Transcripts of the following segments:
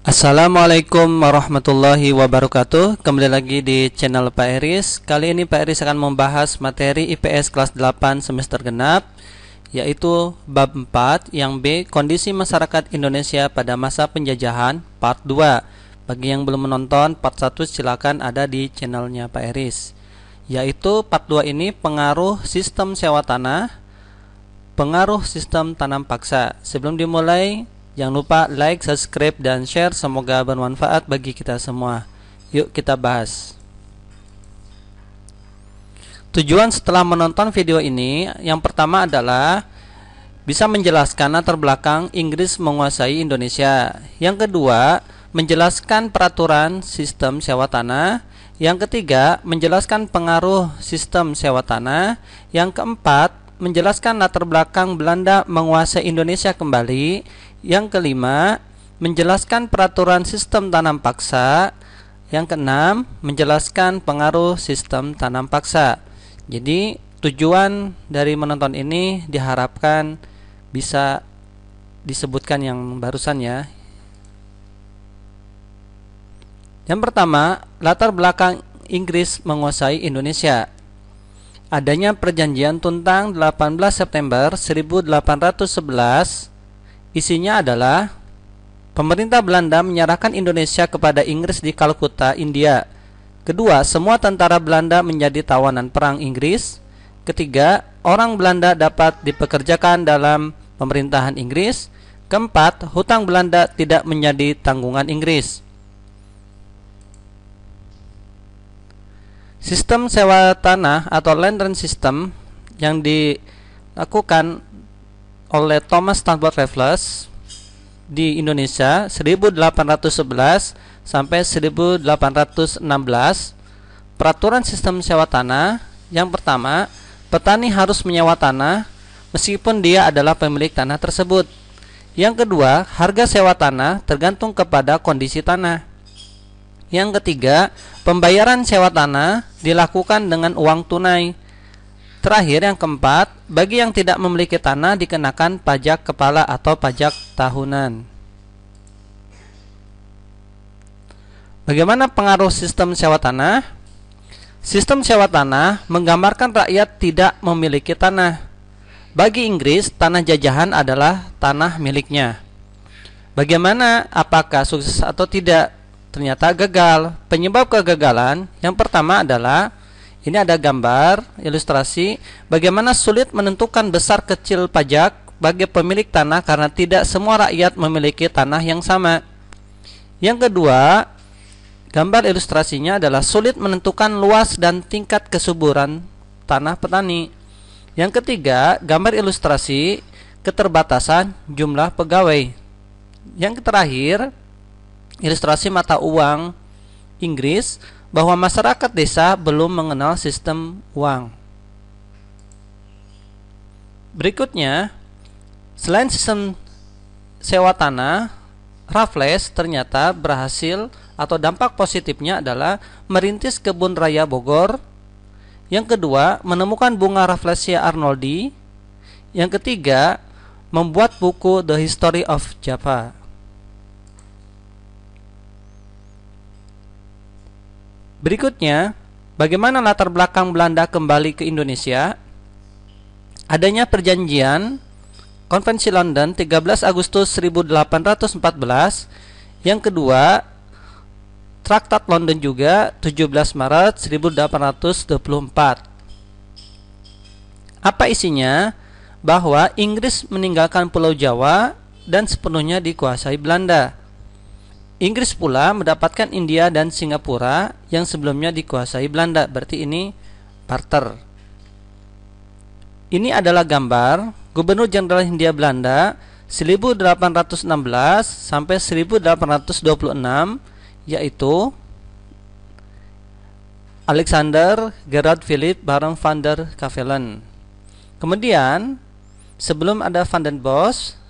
Assalamualaikum warahmatullahi wabarakatuh. Kembali lagi di channel Pak Eris. Kali ini Pak Eris akan membahas materi IPS kelas 8 semester genap, yaitu bab 4 yang B, kondisi masyarakat Indonesia pada masa penjajahan part 2. Bagi yang belum menonton part 1 silakan ada di channelnya Pak Eris. Yaitu part 2 ini pengaruh sistem sewa tanah, pengaruh sistem tanam paksa. Sebelum dimulai, jangan lupa like, subscribe, dan share. Semoga bermanfaat bagi kita semua. Yuk kita bahas. Tujuan setelah menonton video ini, yang pertama adalah bisa menjelaskan latar belakang Inggris menguasai Indonesia. Yang kedua, menjelaskan peraturan sistem sewa tanah. Yang ketiga, menjelaskan pengaruh sistem sewa tanah. Yang keempat, menjelaskan latar belakang Belanda menguasai Indonesia kembali. Yang kelima, menjelaskan peraturan sistem tanam paksa. Yang keenam, menjelaskan pengaruh sistem tanam paksa. Jadi tujuan dari menonton ini diharapkan bisa disebutkan yang barusan ya. Yang pertama, latar belakang Inggris menguasai Indonesia. Adanya perjanjian Tuntang 18 September 1811. Isinya adalah pemerintah Belanda menyerahkan Indonesia kepada Inggris di Kalkuta, India. Kedua, semua tentara Belanda menjadi tawanan perang Inggris. Ketiga, orang Belanda dapat dipekerjakan dalam pemerintahan Inggris. Keempat, hutang Belanda tidak menjadi tanggungan Inggris. Sistem sewa tanah atau land rent system yang dilakukan oleh Thomas Stamford Raffles di Indonesia 1811 sampai 1816. Peraturan sistem sewa tanah. Yang pertama, petani harus menyewa tanah meskipun dia adalah pemilik tanah tersebut. Yang kedua, harga sewa tanah tergantung kepada kondisi tanah. Yang ketiga, pembayaran sewa tanah dilakukan dengan uang tunai. Terakhir, yang keempat, bagi yang tidak memiliki tanah dikenakan pajak kepala atau pajak tahunan. Bagaimana pengaruh sistem sewa tanah? Sistem sewa tanah menggambarkan rakyat tidak memiliki tanah. Bagi Inggris, tanah jajahan adalah tanah miliknya. Bagaimana? Apakah sukses atau tidak? Ternyata gagal. Penyebab kegagalan yang pertama adalah, ini ada gambar ilustrasi bagaimana sulit menentukan besar kecil pajak bagi pemilik tanah karena tidak semua rakyat memiliki tanah yang sama. Yang kedua, gambar ilustrasinya adalah sulit menentukan luas dan tingkat kesuburan tanah petani. Yang ketiga, gambar ilustrasi keterbatasan jumlah pegawai. Yang terakhir, ilustrasi mata uang Inggris bahwa masyarakat desa belum mengenal sistem uang. Berikutnya, selain sistem sewa tanah, Raffles ternyata berhasil atau dampak positifnya adalah merintis kebun raya Bogor. Yang kedua, menemukan bunga Rafflesia arnoldi. Yang ketiga, membuat buku The History of Java. Berikutnya, bagaimana latar belakang Belanda kembali ke Indonesia? Adanya perjanjian Konvensi London 13 Agustus 1814. Yang kedua, Traktat London juga 17 Maret 1824. Apa isinya? Bahwa Inggris meninggalkan Pulau Jawa dan sepenuhnya dikuasai Belanda. Inggris pula mendapatkan India dan Singapura yang sebelumnya dikuasai Belanda. Berarti ini barter. Ini adalah gambar Gubernur Jenderal Hindia Belanda 1816 sampai 1826, yaitu Alexander Gerard Philip Baron van der Kavelen. Kemudian sebelum ada Van den Bosch,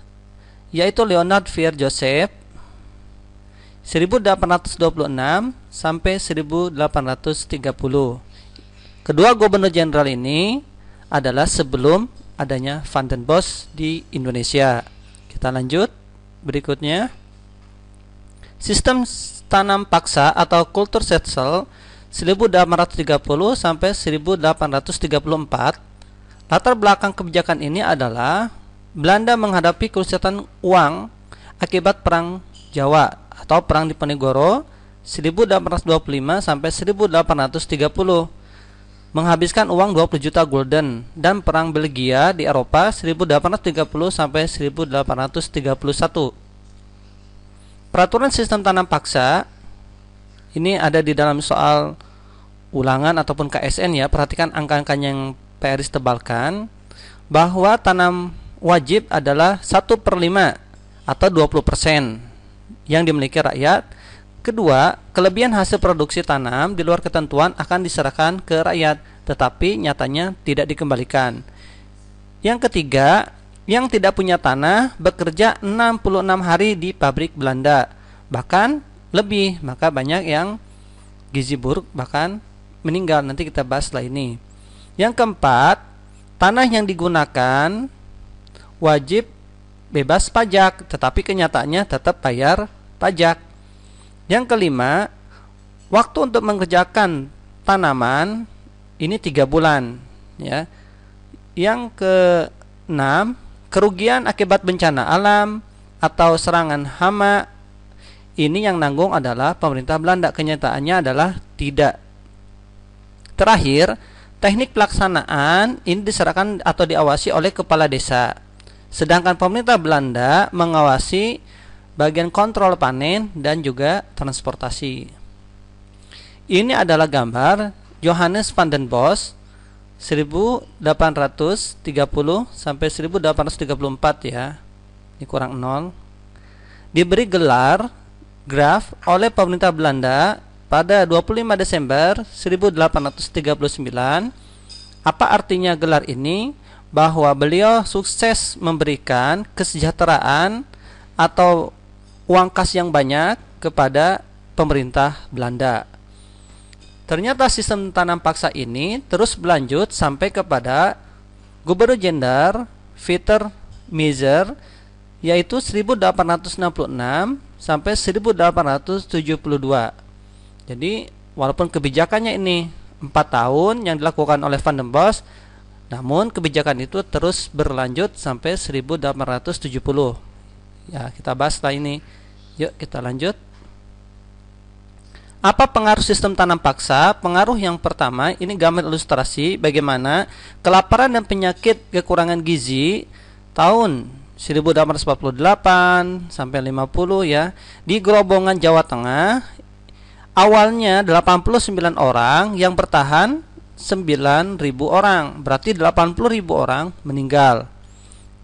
yaitu Leonard Vier Joseph 1826 sampai 1830. Kedua gubernur jenderal ini adalah sebelum adanya Van den Bosch di Indonesia. Kita lanjut berikutnya. Sistem tanam paksa atau Kulturzettel 1830 sampai 1834. Latar belakang kebijakan ini adalah Belanda menghadapi kesulitan uang akibat Perang Jawa atau Perang Diponegoro 1825 sampai 1830, menghabiskan uang 20 juta gulden, dan Perang Belgia di Eropa 1830 sampai 1831. Peraturan sistem tanam paksa ini ada di dalam soal ulangan ataupun KSN ya. Perhatikan angka-angkanya yang PRIS tebalkan, bahwa tanam wajib adalah 1/5 atau 20% yang dimiliki rakyat. Kedua, kelebihan hasil produksi tanam di luar ketentuan akan diserahkan ke rakyat, tetapi nyatanya tidak dikembalikan. Yang ketiga, yang tidak punya tanah bekerja 66 hari di pabrik Belanda, bahkan lebih, maka banyak yang gizi buruk bahkan meninggal. Nanti kita bahas setelah ini. Yang keempat, tanah yang digunakan wajib bebas pajak, tetapi kenyataannya tetap bayar pajak. Yang kelima, waktu untuk mengerjakan tanaman ini 3 bulan ya. Yang keenam, kerugian akibat bencana alam atau serangan hama ini yang nanggung adalah pemerintah Belanda. Kenyataannya adalah tidak. Terakhir, teknik pelaksanaan ini diserahkan atau diawasi oleh kepala desa, sedangkan pemerintah Belanda mengawasi bagian kontrol panen dan juga transportasi. Ini adalah gambar Johannes van den Bos 1830 sampai 1834 ya. Ini kurang 0. Diberi gelar Graaf oleh pemerintah Belanda pada 25 Desember 1839. Apa artinya gelar ini? Bahwa beliau sukses memberikan kesejahteraan atau uang kas yang banyak kepada pemerintah Belanda. Ternyata sistem tanam paksa ini terus berlanjut sampai kepada Gubernur Jenderal Peter Meijer, yaitu 1866 sampai 1872. Jadi walaupun kebijakannya ini 4 tahun yang dilakukan oleh Van den Bos, namun kebijakan itu terus berlanjut sampai 1870. Ya, kita bahas setelah ini. Yuk kita lanjut. Apa pengaruh sistem tanam paksa? Pengaruh yang pertama, ini gambar ilustrasi bagaimana kelaparan dan penyakit kekurangan gizi tahun 1848 sampai 50 ya di Grobongan, Jawa Tengah. Awalnya 89 orang yang bertahan 9.000 orang, berarti 80.000 orang meninggal.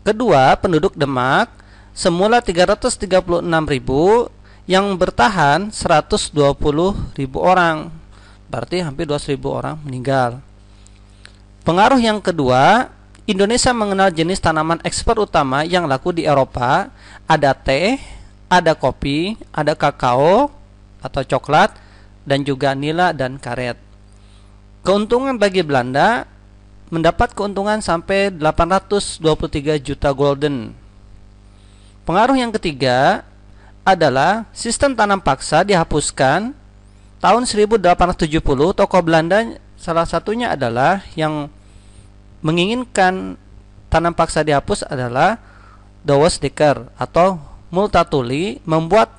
Kedua, penduduk Demak semula 336.000 yang bertahan 120.000 orang, berarti hampir 200.000 orang meninggal. Pengaruh yang kedua, Indonesia mengenal jenis tanaman ekspor utama yang laku di Eropa. Ada teh, ada kopi, ada kakao atau coklat, dan juga nila dan karet. Keuntungan bagi Belanda mendapat keuntungan sampai 823 juta gulden. Pengaruh yang ketiga adalah sistem tanam paksa dihapuskan tahun 1870. Tokoh Belanda salah satunya adalah yang menginginkan tanam paksa dihapus adalah Douwe Dekker atau Multatuli, membuat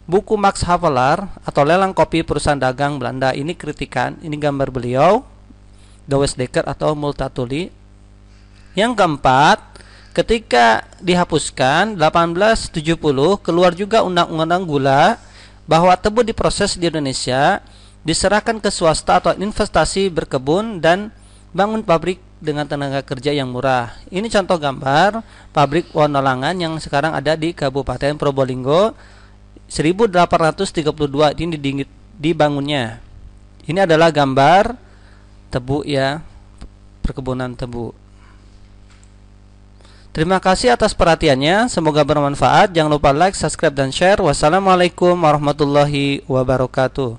buku Max Havelaar atau lelang kopi perusahaan dagang Belanda. Ini kritikan, ini gambar beliau, Douwe Dekker atau Multatuli. Yang keempat, ketika dihapuskan 1870 keluar juga undang-undang gula bahwa tebu diproses di Indonesia diserahkan ke swasta atau investasi berkebun dan bangun pabrik dengan tenaga kerja yang murah. Ini contoh gambar pabrik Wonolangan yang sekarang ada di Kabupaten Probolinggo. 1832 ini dibangunnya. Ini adalah gambar tebu ya, perkebunan tebu. Terima kasih atas perhatiannya, semoga bermanfaat. Jangan lupa like, subscribe, dan share. Wassalamualaikum warahmatullahi wabarakatuh.